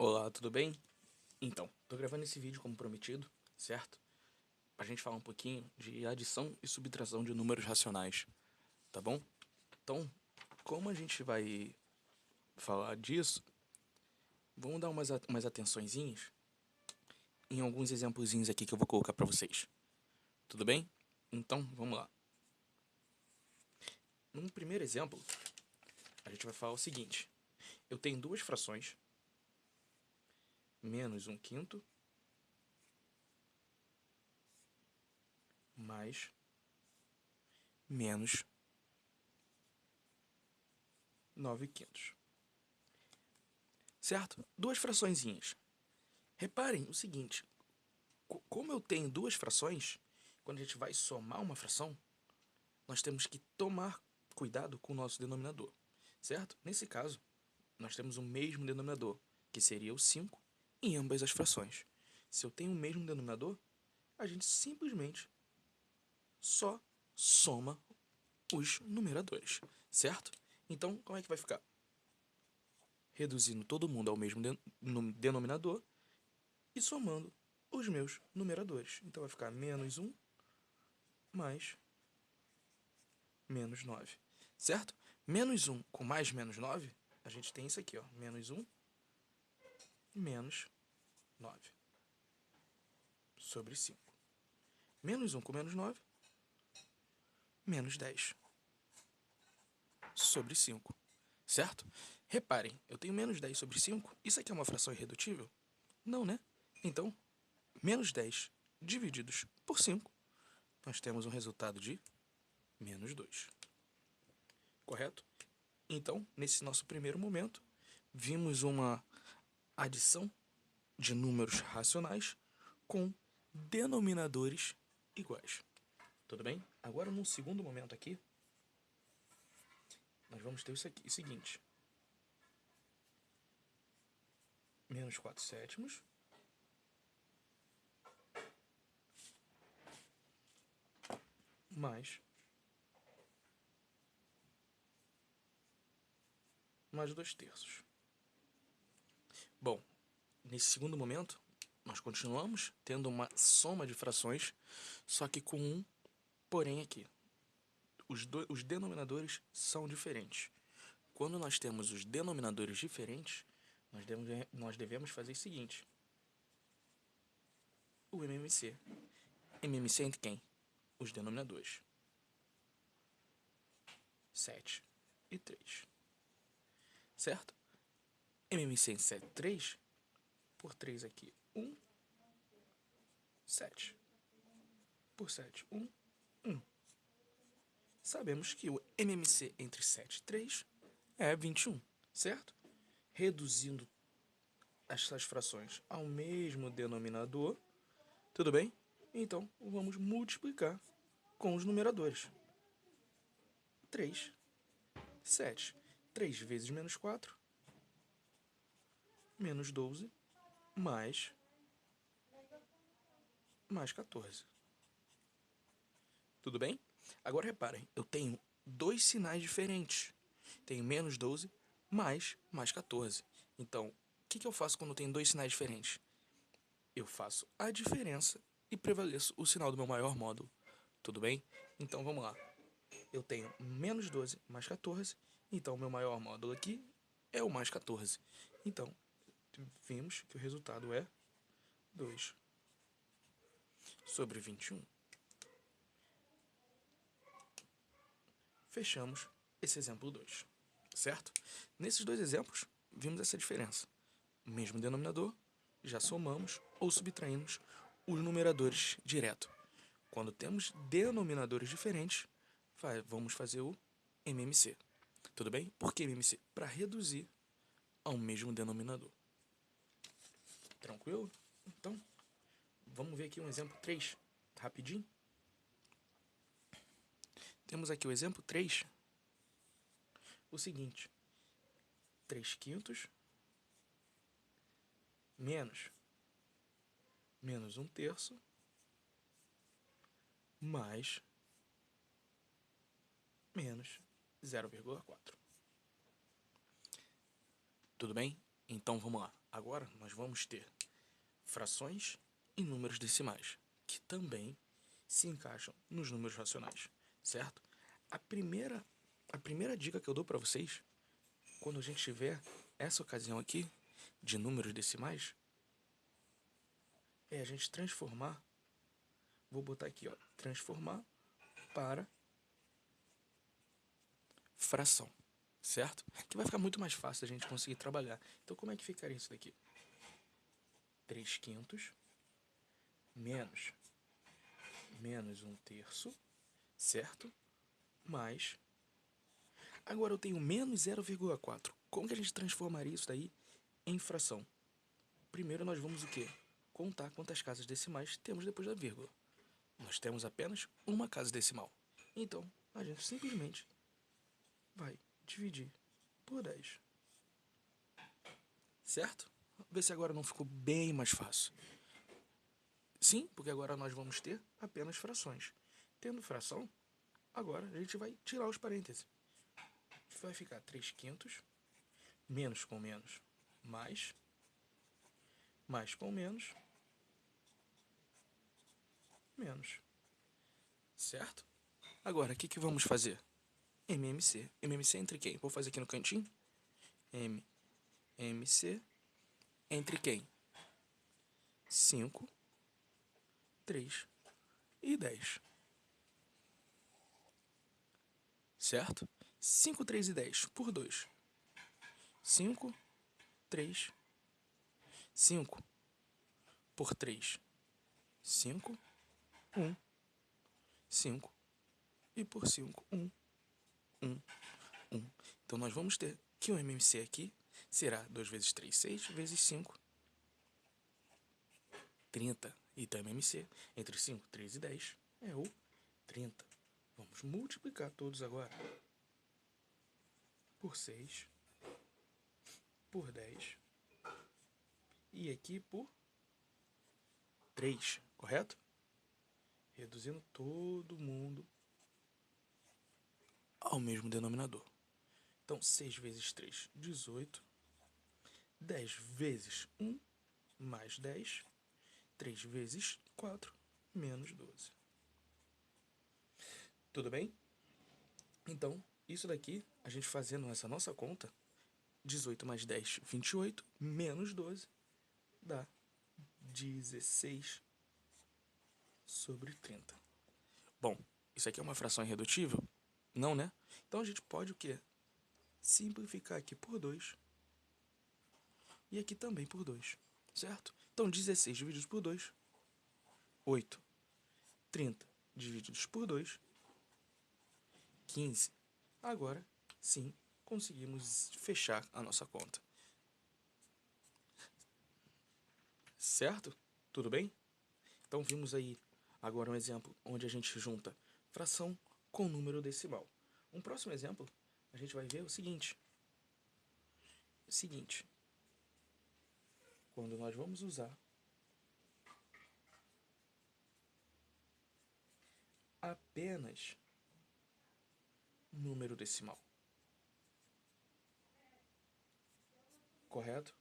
Olá, tudo bem? Então, tô gravando esse vídeo como prometido, certo? Pra gente falar um pouquinho de adição e subtração de números racionais, tá bom? Então, como a gente vai falar disso, vamos dar umas atençõezinhas em alguns exemplozinhos aqui que eu vou colocar pra vocês. Tudo bem? Então, vamos lá. Num primeiro exemplo, a gente vai falar o seguinte. Eu tenho duas frações, menos 1/5 mais menos 9/5. Certo? Duas fraçõezinhas. Reparem o seguinte, como eu tenho duas frações, quando a gente vai somar uma fração, nós temos que tomar cuidado com o nosso denominador, certo? Nesse caso, nós temos o mesmo denominador, que seria o 5, em ambas as frações. Se eu tenho o mesmo denominador, a gente simplesmente só soma os numeradores, certo? Então, como é que vai ficar? Reduzindo todo mundo ao mesmo denominador e somando os meus numeradores. Então vai ficar menos 1 mais menos 9, certo? Menos 1 com mais menos 9, a gente tem isso aqui, ó, menos 1 menos 9 sobre 5. Menos 1 com menos 9, menos 10 sobre 5, certo? Reparem, eu tenho menos 10 sobre 5, isso aqui é uma fração irredutível? Não, né? Então, menos 10 divididos por 5, nós temos um resultado de menos 2. Correto? Então, nesse nosso primeiro momento, vimos uma adição de números racionais com denominadores iguais. Tudo bem? Agora, num segundo momento aqui, nós vamos ter isso aqui, o seguinte. Menos 4 sétimos mais 2 terços. Bom, nesse segundo momento, nós continuamos tendo uma soma de frações, só que com um porém aqui. Os denominadores são diferentes. Quando nós temos os denominadores diferentes, nós devemos fazer o seguinte. O MMC. MMC entre quem? Os denominadores. 7 e 3. Certo? MMC em 7, 3. Por 3 aqui, 1. 7. Por 7, 1. 1. Sabemos que o MMC entre 7 e 3 é 21, certo? Reduzindo essas frações ao mesmo denominador, tudo bem? Então, vamos multiplicar com os numeradores. 3, 7. 3 vezes menos 4, menos 12, mais 14. Tudo bem? Agora reparem, eu tenho dois sinais diferentes. Tenho menos 12 mais 14. Então, o que eu faço quando eu tenho dois sinais diferentes? Eu faço a diferença e prevaleço o sinal do meu maior módulo. Tudo bem? Então, vamos lá. Eu tenho menos 12 mais 14, então o meu maior módulo aqui é o mais 14. Então, vimos que o resultado é 2 sobre 21. Fechamos esse exemplo 2, certo? Nesses dois exemplos, vimos essa diferença. Mesmo denominador, já somamos ou subtraímos os numeradores direto. Quando temos denominadores diferentes, vamos fazer o MMC. Tudo bem? Por que MMC? Para reduzir ao mesmo denominador. Tranquilo? Então, vamos ver aqui um exemplo 3, rapidinho. Temos aqui o exemplo 3, o seguinte, 3/5 menos 1/3 mais menos 0,4. Tudo bem? Então vamos lá. agora nós vamos ter frações e números decimais, que também se encaixam nos números racionais, certo? A primeira dica que eu dou para vocês, quando a gente tiver essa ocasião aqui de números decimais, é a gente transformar, vou botar aqui, ó, transformar para fração, certo? Que vai ficar muito mais fácil a gente conseguir trabalhar. Então, como é que ficaria isso daqui? 3/5 menos 1/3, certo? Mais... Agora eu tenho menos 0,4. Como que a gente transformaria isso daí em fração? Primeiro nós vamos o quê? Contar quantas casas decimais temos depois da vírgula. Nós temos apenas uma casa decimal. Então, a gente simplesmente vai dividir por 10. Certo? Vê se agora não ficou bem mais fácil. Sim, porque agora nós vamos ter apenas frações. Tendo fração, agora a gente vai tirar os parênteses. Vai ficar 3/5, menos com menos, mais com menos, menos. Certo? Agora, o que vamos fazer? MMC. MMC entre quem? Vou fazer aqui no cantinho. MMC entre quem? 5, 3 e 10. Certo? 5, 3 e 10 por 2. 5, 3, 5 por 3. 5, 1, 5 e por 5, 1, 1, 1. Então, nós vamos ter que o MMC aqui será 2 vezes 3, 6, vezes 5, 30. Então, MMC entre 5, 3 e 10 é o 30. Vamos multiplicar todos agora por 6, por 10 e aqui por 3, correto? Reduzindo todo mundo ao mesmo denominador. Então, 6 vezes 3, 18. 10 vezes 1, mais 10. 3 vezes 4, menos 12. Tudo bem? Então, isso daqui, a gente fazendo essa nossa conta, 18 mais 10, 28, menos 12, dá 16 sobre 30. Bom, isso aqui é uma fração irredutível? Não, né? Então, a gente pode o quê? Simplificar aqui por 2 e aqui também por 2, certo? Então, 16 divididos por 2, 8. 30 divididos por 2, 15. Agora, sim, conseguimos fechar a nossa conta. Certo? Tudo bem? Então, vimos aí agora um exemplo onde a gente junta fração com número decimal. Um próximo exemplo, a gente vai ver o seguinte. Quando nós vamos usar apenas número decimal. Correto?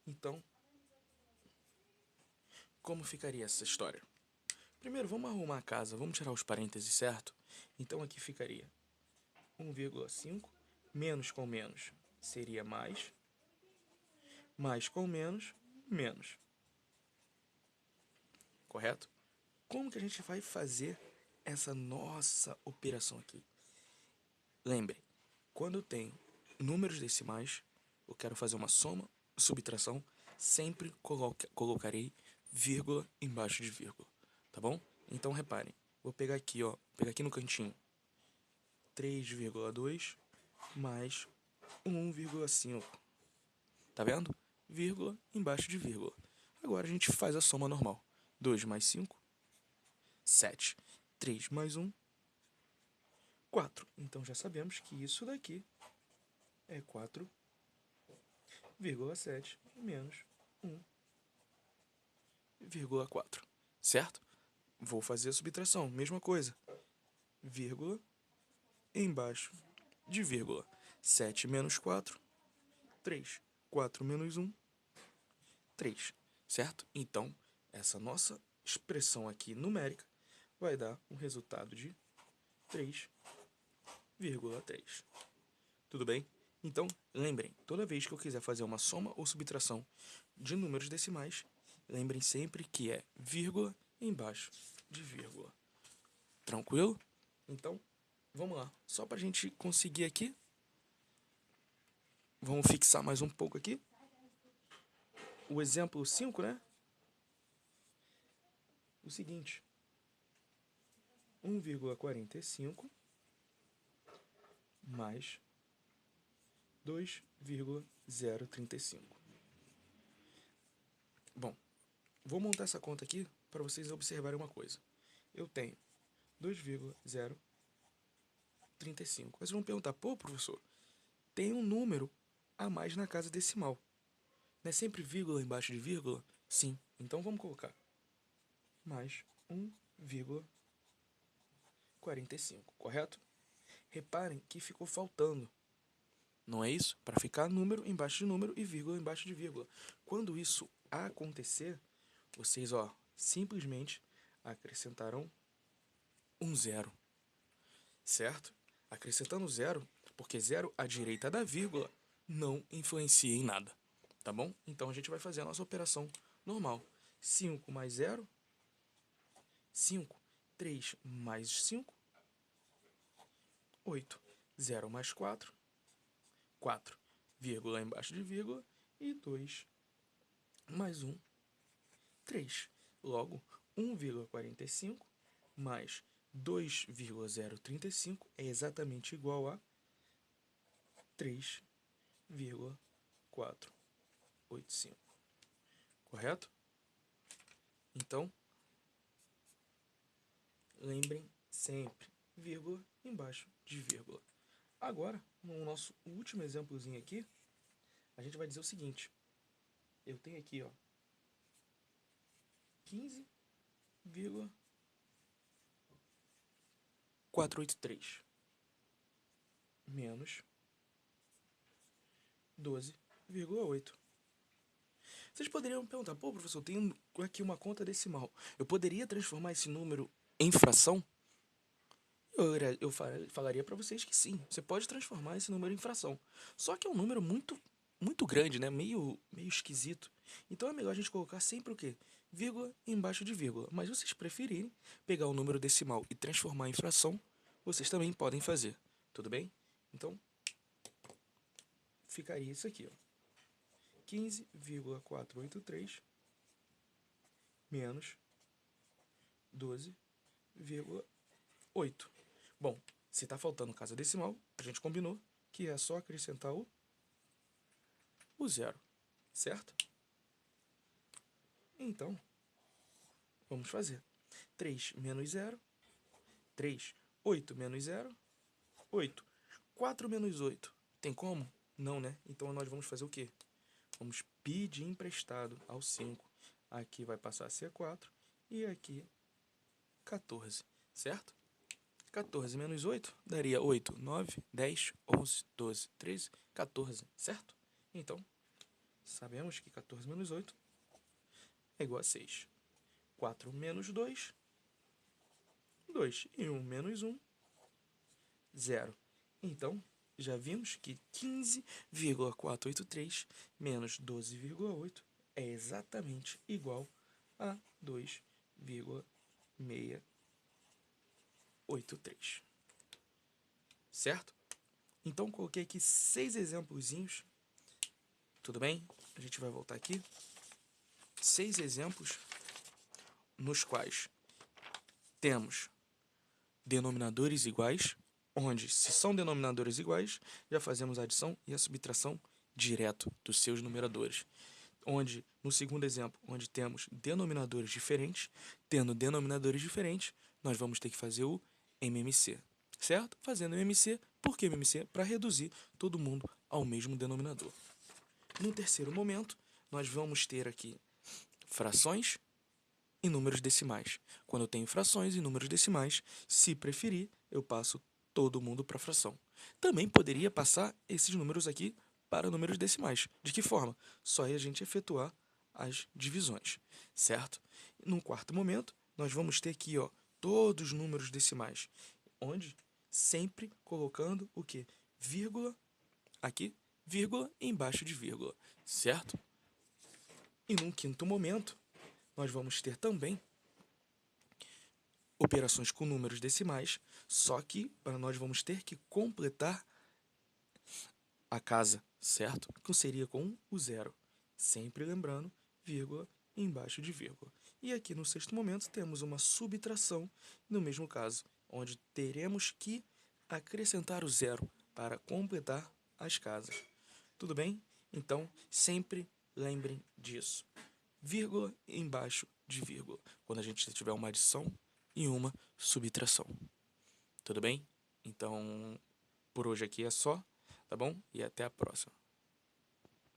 Então, como ficaria essa história? Primeiro, vamos arrumar a casa, vamos tirar os parênteses, certo? Então, aqui ficaria 1,5, menos com menos seria mais com menos, menos. Correto? Como que a gente vai fazer essa nossa operação aqui? Lembre, quando eu tenho números decimais, eu quero fazer uma soma, subtração, sempre colocarei vírgula embaixo de vírgula, tá bom? Então, reparem, vou pegar aqui, ó, no cantinho, 3,2 mais 1,5, tá vendo? Vírgula embaixo de vírgula. Agora a gente faz a soma normal. 2 mais 5, 7. 3 mais 1, 4. Então já sabemos que isso daqui é 4,7 menos 1,4. Certo? Vou fazer a subtração, mesma coisa. Vírgula embaixo de vírgula. 7 menos 4, 3. 4 menos 1, 3, certo? Então, essa nossa expressão aqui numérica vai dar um resultado de 3,3. Tudo bem? Então, lembrem, toda vez que eu quiser fazer uma soma ou subtração de números decimais, lembrem sempre que é vírgula embaixo de vírgula. Tranquilo? Então, vamos lá. Só para a gente conseguir aqui, vamos fixar mais um pouco aqui. O exemplo 5, né? O seguinte, 1,45 mais 2,035. Bom, vou montar essa conta aqui para vocês observarem uma coisa. Eu tenho 2,035. Vocês vão perguntar, pô, professor, tem um número a mais na casa decimal. Não é sempre vírgula embaixo de vírgula? Sim. Então vamos colocar mais 1,45, correto? Reparem que ficou faltando. Não é isso? Para ficar número embaixo de número e vírgula embaixo de vírgula. Quando isso acontecer, vocês simplesmente acrescentarão um zero, certo? Acrescentando zero, porque zero à direita da vírgula não influencia em nada, tá bom? Então a gente vai fazer a nossa operação normal. 5 mais 0, 5. 3 mais 5, 8. 0 mais 4, 4, vírgula embaixo de vírgula, e 2 mais 1, 3. Logo, 1,45 mais 2,035 é exatamente igual a 3,485. Correto? Então, lembrem sempre, vírgula embaixo de vírgula. Agora, no nosso último exemplozinho aqui, a gente vai dizer o seguinte. Eu tenho aqui, 15,483 menos 12,8. Vocês poderiam perguntar, pô, professor, eu tenho aqui uma conta decimal. Eu poderia transformar esse número em fração? Eu falaria para vocês que sim, você pode transformar esse número em fração. Só que é um número muito grande, né? Meio esquisito. Então é melhor a gente colocar sempre o quê? Vírgula embaixo de vírgula. Mas se vocês preferirem pegar o número decimal e transformar em fração, vocês também podem fazer. Tudo bem? Então, ficaria isso aqui, 15,483 menos 12,8. Bom, se está faltando casa decimal, a gente combinou que é só acrescentar o zero, certo? Então, vamos fazer. 3 menos 0, 3. 8 menos 0, 8. 4 menos 8. Tem como? Não, né? Então nós vamos fazer o quê? Vamos pedir emprestado ao 5. Aqui vai passar a ser 4 e aqui 14, certo? 14 menos 8 daria 8, 9, 10, 11, 12, 13, 14, certo? Então, sabemos que 14 menos 8 é igual a 6. 4 menos 2, 2. E 1 menos 1, 0. Então, já vimos que 15,483 menos 12,8 é exatamente igual a 2,683. Certo? Então, coloquei aqui 6 exemplozinhos. Tudo bem? A gente vai voltar aqui. 6 exemplos nos quais temos denominadores iguais, onde, se são denominadores iguais, já fazemos a adição e a subtração direto dos seus numeradores. Onde, no segundo exemplo, onde temos denominadores diferentes, tendo denominadores diferentes, nós vamos ter que fazer o MMC, certo? Fazendo MMC, por que MMC? Para reduzir todo mundo ao mesmo denominador. No terceiro momento, nós vamos ter aqui frações e números decimais. Quando eu tenho frações e números decimais, se preferir, eu passo todo mundo para fração. Também poderia passar esses números aqui para números decimais. De que forma? Só a gente efetuar as divisões, certo? No quarto momento, nós vamos ter aqui, ó, todos os números decimais, onde sempre colocando o quê? Vírgula, aqui, vírgula embaixo de vírgula, certo? E num quinto momento, nós vamos ter também operações com números decimais, só que nós vamos ter que completar a casa, certo? Que seria com o zero. Sempre lembrando, vírgula embaixo de vírgula. E aqui no sexto momento temos uma subtração, no mesmo caso, onde teremos que acrescentar o zero para completar as casas. Tudo bem? Então, sempre lembrem disso. Vírgula embaixo de vírgula, quando a gente tiver uma adição e uma subtração. Tudo bem? Então, por hoje aqui é só, tá bom? E até a próxima.